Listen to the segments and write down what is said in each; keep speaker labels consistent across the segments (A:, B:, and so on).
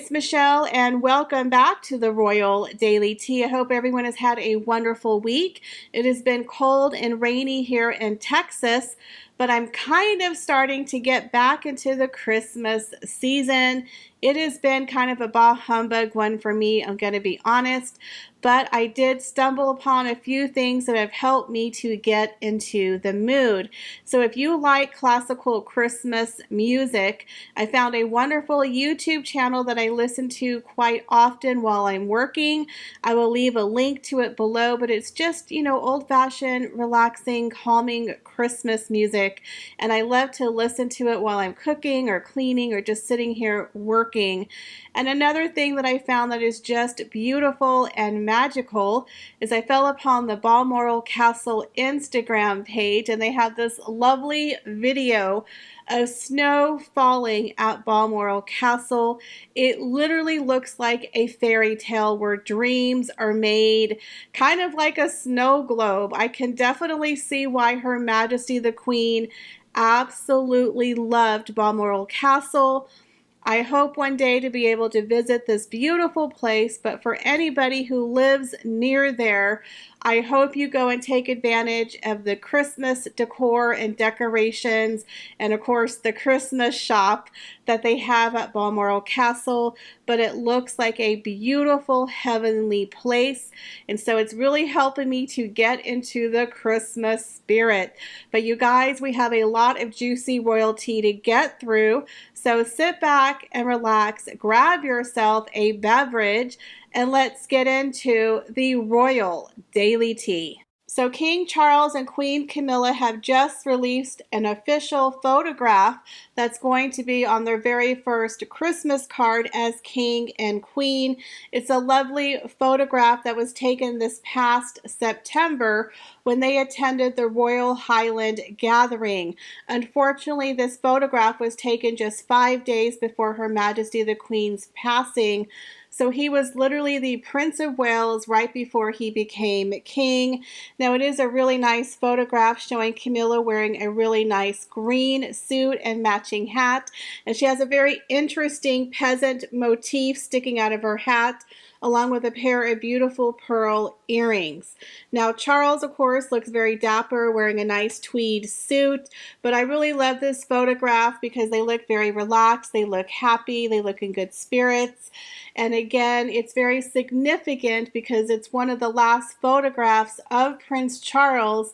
A: it's Michelle, and welcome back to the Royal Daily Tea. I hope everyone has had a wonderful week. It has been cold and rainy here in Texas, but I'm kind of starting to get back into the Christmas season. It has been kind of a bah humbug one for me, I'm going to be honest, but I did stumble upon a few things that have helped me to get into the mood. So if you like classical Christmas music, I found a wonderful YouTube channel that I listen to quite often while I'm working. I will leave a link to it below, but it's just, old-fashioned, relaxing, calming Christmas music, and I love to listen to it while I'm cooking or cleaning or just sitting here working. And another thing that I found that is just beautiful and magical is I fell upon the Balmoral Castle Instagram page, and they have this lovely video of snow falling at Balmoral Castle. It literally looks like a fairy tale where dreams are made, kind of like a snow globe. I can definitely see why Her Majesty the Queen absolutely loved Balmoral Castle. I hope one day to be able to visit this beautiful place, but for anybody who lives near there, I hope you go and take advantage of the Christmas decor and decorations, and of course the Christmas shop that they have at Balmoral Castle. But it looks like a beautiful heavenly place, and so it's really helping me to get into the Christmas spirit. But you guys, we have a lot of juicy royalty to get through, so sit back and relax, grab yourself a beverage, and let's get into the Royal Daily Tea. So King Charles and Queen Camilla have just released an official photograph that's going to be on their very first Christmas card as King and Queen. It's a lovely photograph that was taken this past September when they attended the Royal Highland Gathering. Unfortunately, this photograph was taken just 5 days before Her Majesty the Queen's passing. So he was literally the Prince of Wales right before he became king. Now it is a really nice photograph showing Camilla wearing a really nice green suit and matching hat. And she has a very interesting peasant motif sticking out of her hat, along with a pair of beautiful pearl earrings. Now Charles, of course, looks very dapper wearing a nice tweed suit, but I really love this photograph because they look very relaxed, they look happy, they look in good spirits. And again, it's very significant because it's one of the last photographs of Prince Charles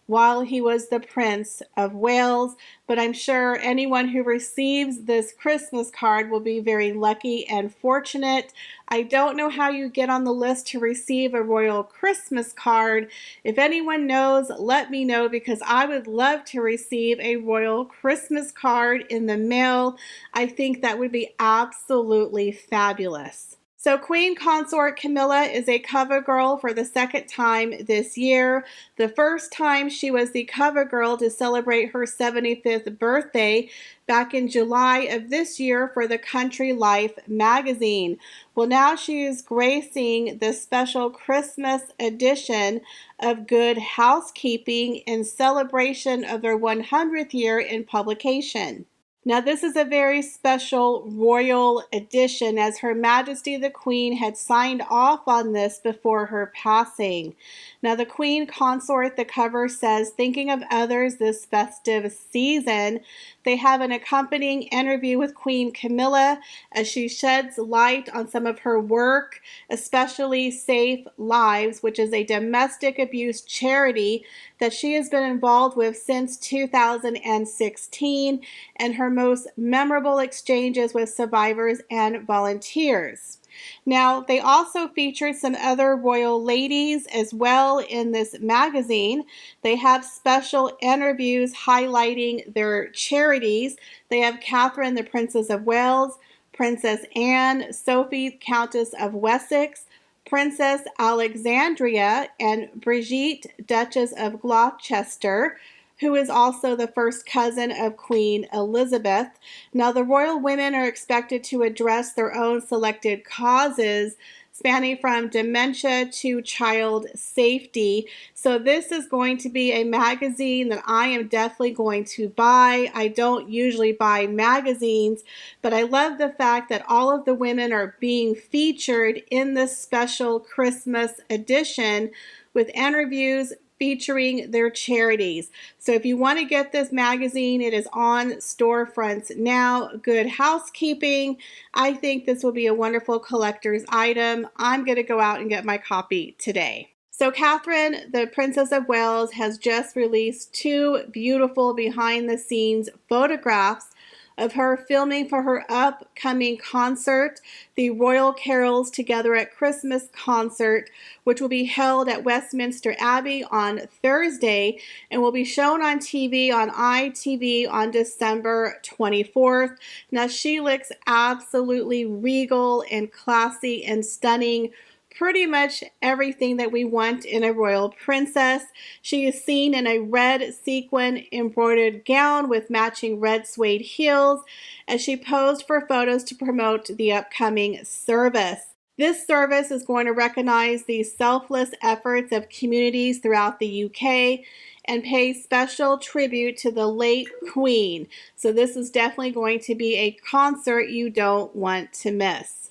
A: while he was the Prince of Wales. But I'm sure anyone who receives this Christmas card will be very lucky and fortunate. I don't know how you get on the list to receive a royal Christmas card. If anyone knows, let me know, because I would love to receive a royal Christmas card in the mail. I think that would be absolutely fabulous. So Queen Consort Camilla is a cover girl for the second time this year. The first time she was the cover girl to celebrate her 75th birthday back in July of this year for the Country Life magazine. Well, now she is gracing the special Christmas edition of Good Housekeeping in celebration of their 100th year in publication. Now this is a very special royal edition, as Her Majesty the Queen had signed off on this before her passing. Now the Queen Consort, the cover says, thinking of others this festive season. They have an accompanying interview with Queen Camilla as she sheds light on some of her work, especially Safe Lives, which is a domestic abuse charity that she has been involved with since 2016, and her most memorable exchanges with survivors and volunteers. Now, they also featured some other royal ladies as well in this magazine. They have special interviews highlighting their charities. They have Catherine, the Princess of Wales, Princess Anne, Sophie, Countess of Wessex, Princess Alexandria, and Brigitte, Duchess of Gloucester, who is also the first cousin of Queen Elizabeth. Now, the royal women are expected to address their own selected causes spanning from dementia to child safety. So this is going to be a magazine that I am definitely going to buy. I don't usually buy magazines, but I love the fact that all of the women are being featured in this special Christmas edition with interviews featuring their charities. So if you want to get this magazine, it is on storefronts now. Good Housekeeping. I think this will be a wonderful collector's item. I'm going to go out and get my copy today. So Catherine, the Princess of Wales, has just released 2 beautiful behind-the-scenes photographs of her filming for her upcoming concert, the Royal Carols Together at Christmas concert, which will be held at Westminster Abbey on Thursday and will be shown on TV on ITV on December 24th. Now, she looks absolutely regal and classy and stunning. Pretty much everything that we want in a royal princess. She is seen in a red sequin embroidered gown with matching red suede heels as she posed for photos to promote the upcoming service. This service is going to recognize the selfless efforts of communities throughout the UK and pay special tribute to the late Queen. So this is definitely going to be a concert you don't want to miss.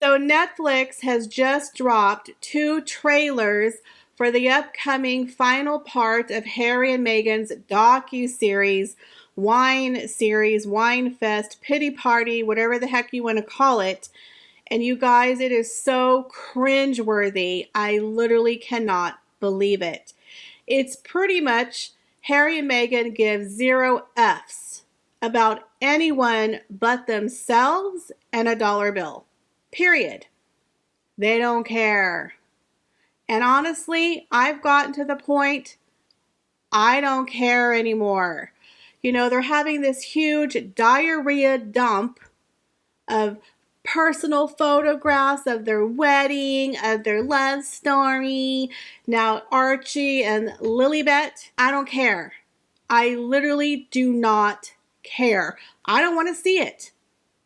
A: So Netflix has just dropped 2 trailers for the upcoming final part of Harry and Meghan's docuseries, Wine Fest, Pity Party, whatever the heck you want to call it. And you guys, it is so cringeworthy. I literally cannot believe it. It's pretty much Harry and Meghan give 0 Fs about anyone but themselves and a dollar bill. Period. They don't care. And honestly, I've gotten to the point I don't care anymore. You know, they're having this huge diarrhea dump of personal photographs of their wedding, of their love story. Now, Archie and Lilibet, I don't care. I literally do not care. I don't want to see it.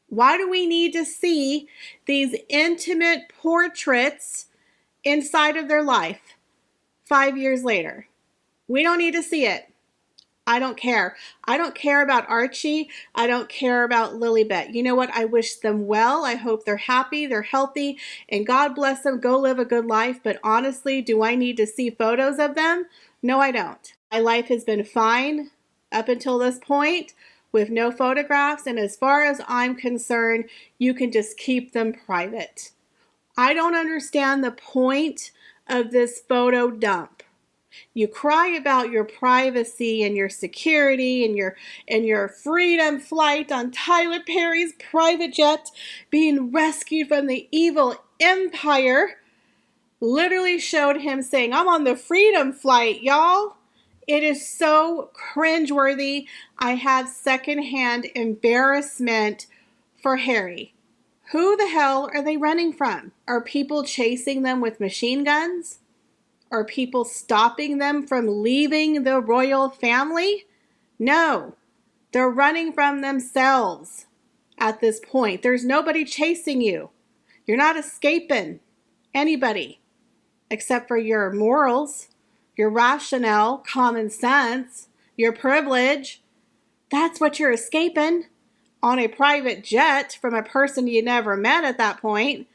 A: Why do we need to see these intimate portraits inside of their life 5 years later? We don't need to see it. I don't care. I don't care about Archie. I don't care about Lilibet. You know what? I wish them well. I hope they're happy, they're healthy, and God bless them. Go live a good life. But honestly, do I need to see photos of them? No, I don't. My life has been fine up until this point, with no photographs, and as far as I'm concerned, you can just keep them private. I don't understand the point of this photo dump. You cry about your privacy and your security and your freedom flight on Tyler Perry's private jet being rescued from the evil empire. Literally showed him saying, "I'm on the freedom flight, y'all." It is so cringeworthy. I have secondhand embarrassment for Harry. Who the hell are they running from? Are people chasing them with machine guns? Are people stopping them from leaving the royal family? No, they're running from themselves at this point. There's nobody chasing you. You're not escaping anybody except for your morals, your rationale, common sense, your privilege. That's what you're escaping on a private jet from a person you never met at that point.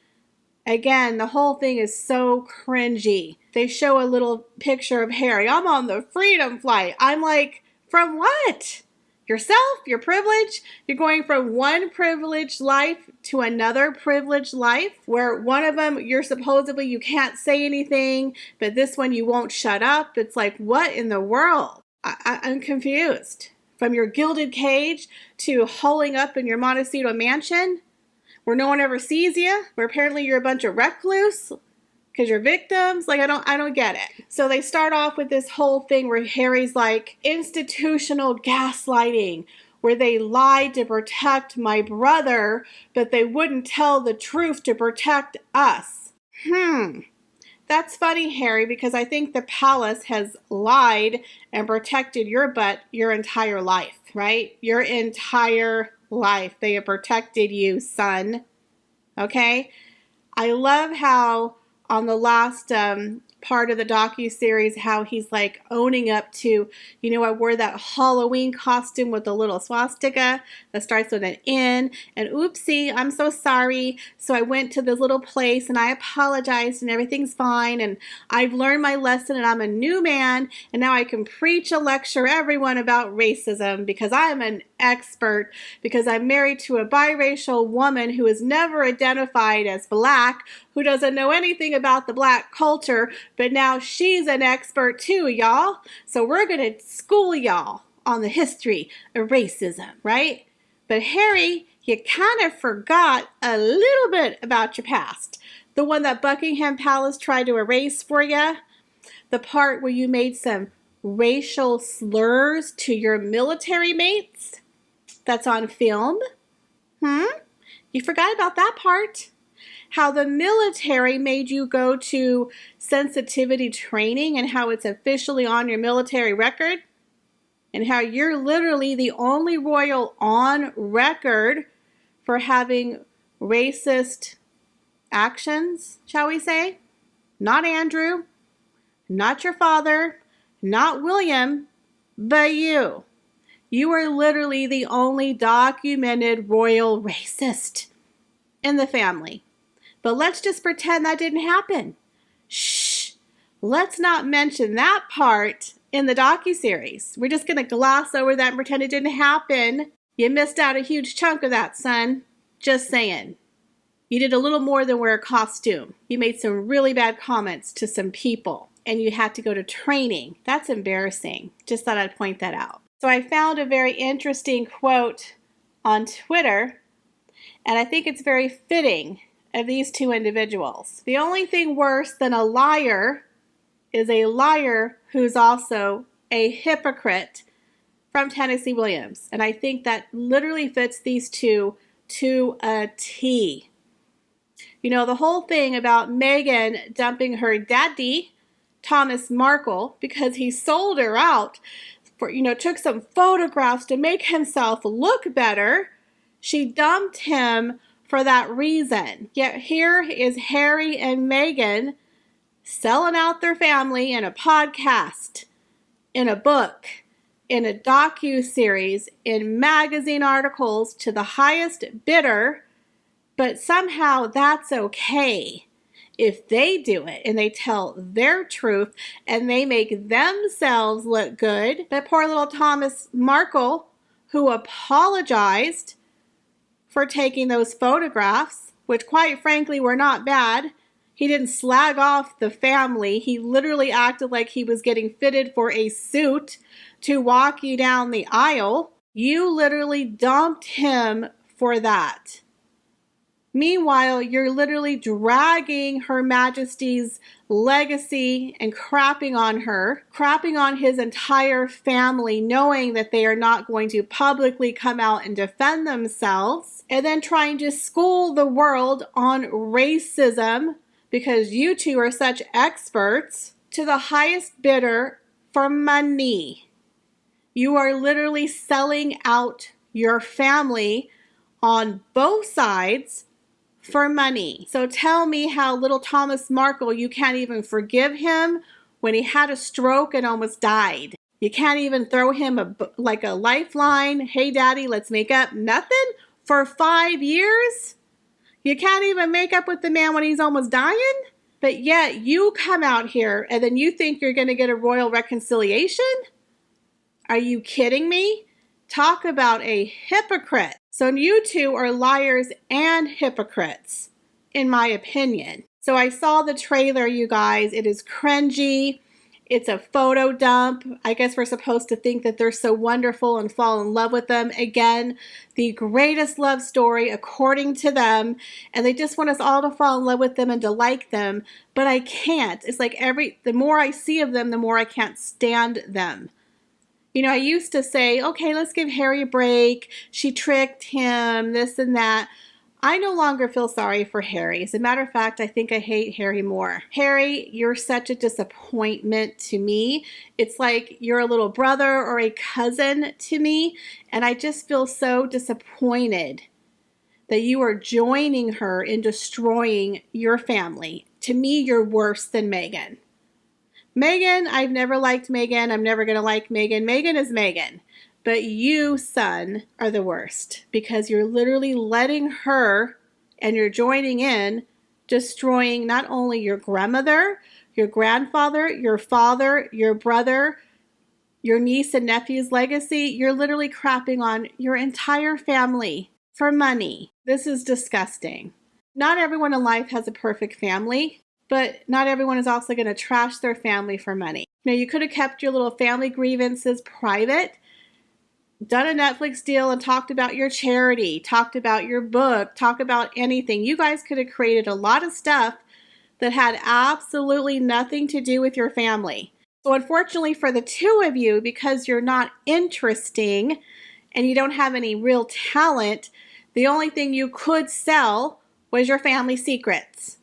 A: Again, the whole thing is so cringy. They show a little picture of Harry. "I'm on the freedom flight." I'm like, from what? Yourself? Your privilege? You're going from one privileged life to another privileged life, where one of them you're supposedly you can't say anything, but this one you won't shut up. It's like, what in the world? I'm confused. From your gilded cage to holing up in your Montecito mansion where no one ever sees you, where apparently you're a bunch of recluse because you're victims. Like, I don't get it. So they start off with this whole thing where Harry's like, institutional gaslighting, where they lied to protect my brother, but they wouldn't tell the truth to protect us. That's funny, Harry, because I think the palace has lied and protected your butt your entire life, right? Your entire life. They have protected you, son. Okay? I love how on the last part of the docuseries, how he's like owning up to, I wore that Halloween costume with a little swastika that starts with an N, and oopsie, I'm so sorry. So I went to this little place and I apologized and everything's fine, and I've learned my lesson and I'm a new man, and now I can preach a lecture everyone about racism because I'm an expert, because I'm married to a biracial woman who is never identified as black, who doesn't know anything about the black culture, but now she's an expert too, y'all. So we're going to school y'all on the history of racism, right? But Harry, you kind of forgot a little bit about your past. The one that Buckingham Palace tried to erase for you. The part where you made some racial slurs to your military mates. That's on film. You forgot about that part. How the military made you go to sensitivity training and how it's officially on your military record, and how you're literally the only royal on record for having racist actions, shall we say? Not Andrew, not your father, not William, but you. You are literally the only documented royal racist in the family. But let's just pretend that didn't happen. Shh. Let's not mention that part in the docuseries. We're just going to gloss over that and pretend it didn't happen. You missed out a huge chunk of that, son. Just saying. You did a little more than wear a costume. You made some really bad comments to some people, and you had to go to training. That's embarrassing. Just thought I'd point that out. So I found a very interesting quote on Twitter, and I think it's very fitting of these two individuals. The only thing worse than a liar is a liar who's also a hypocrite, from Tennessee Williams. And I think that literally fits these two to a T. The whole thing about Meghan dumping her daddy, Thomas Markle, because he sold her out for, took some photographs to make himself look better. She dumped him for that reason. Yet here is Harry and Meghan selling out their family in a podcast, in a book, in a docuseries, in magazine articles to the highest bidder, but somehow that's okay if they do it and they tell their truth and they make themselves look good. But poor little Thomas Markle, who apologized for taking those photographs, which quite frankly were not bad. He didn't slag off the family. He literally acted like he was getting fitted for a suit to walk you down the aisle. You literally dumped him for that. Meanwhile, you're literally dragging Her Majesty's legacy and crapping on her, crapping on his entire family, knowing that they are not going to publicly come out and defend themselves, and then trying to school the world on racism because you two are such experts to the highest bidder for money. You are literally selling out your family on both sides for money. So tell me how little Thomas Markle, you can't even forgive him when he had a stroke and almost died. You can't even throw him a lifeline. Hey, daddy, let's make up. Nothing for 5 years. You can't even make up with the man when he's almost dying. But yet you come out here and then you think you're going to get a royal reconciliation? Are you kidding me? Talk about a hypocrite. So you two are liars and hypocrites, in my opinion. So I saw the trailer, you guys. It is cringy. It's a photo dump. I guess we're supposed to think that they're so wonderful and fall in love with them. Again, the greatest love story according to them. And they just want us all to fall in love with them and to like them. But I can't. It's like the more I see of them, the more I can't stand them. I used to say, okay, let's give Harry a break. She tricked him, this and that. I no longer feel sorry for Harry. As a matter of fact, I think I hate Harry more. Harry, you're such a disappointment to me. It's like you're a little brother or a cousin to me, and I just feel so disappointed that you are joining her in destroying your family. To me, you're worse than Meghan. Meghan, I've never liked Meghan. I'm never going to like Meghan. Meghan is Meghan. But you, son, are the worst because you're literally letting her, and you're joining in, destroying not only your grandmother, your grandfather, your father, your brother, your niece and nephew's legacy. You're literally crapping on your entire family for money. This is disgusting. Not everyone in life has a perfect family, but not everyone is also going to trash their family for money. Now, you could have kept your little family grievances private, done a Netflix deal and talked about your charity, talked about your book, talked about anything. You guys could have created a lot of stuff that had absolutely nothing to do with your family. So unfortunately for the two of you, because you're not interesting and you don't have any real talent, the only thing you could sell was your family secrets.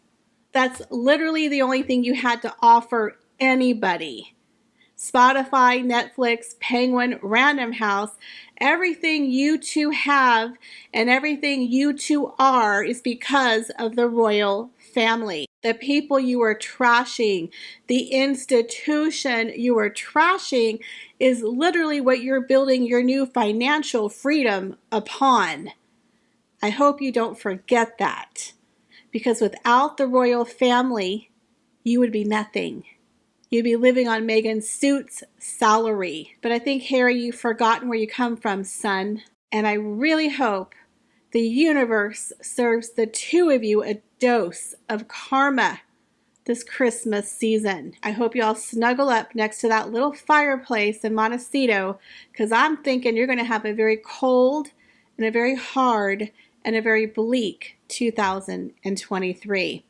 A: That's literally the only thing you had to offer anybody. Spotify, Netflix, Penguin, Random House, everything you two have and everything you two are is because of the royal family. The people you are trashing, the institution you are trashing is literally what you're building your new financial freedom upon. I hope you don't forget that, because without the royal family, you would be nothing. You'd be living on Meghan's suit's salary. But I think, Harry, you've forgotten where you come from, son. And I really hope the universe serves the two of you a dose of karma this Christmas season. I hope you all snuggle up next to that little fireplace in Montecito, because I'm thinking you're going to have a very cold and a very hard and a very bleak 2023.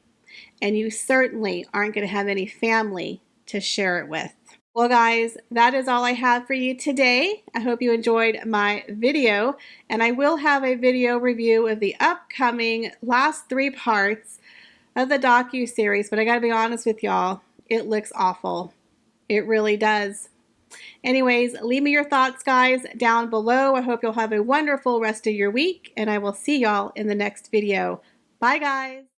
A: And you certainly aren't going to have any family to share it with. Well, guys, that is all I have for you today. I hope you enjoyed my video, and I will have a video review of the upcoming last 3 parts of the docuseries, but I gotta be honest with y'all, it looks awful. It really does. Anyways, leave me your thoughts, guys, down below. I hope you'll have a wonderful rest of your week, and I will see y'all in the next video. Bye, guys.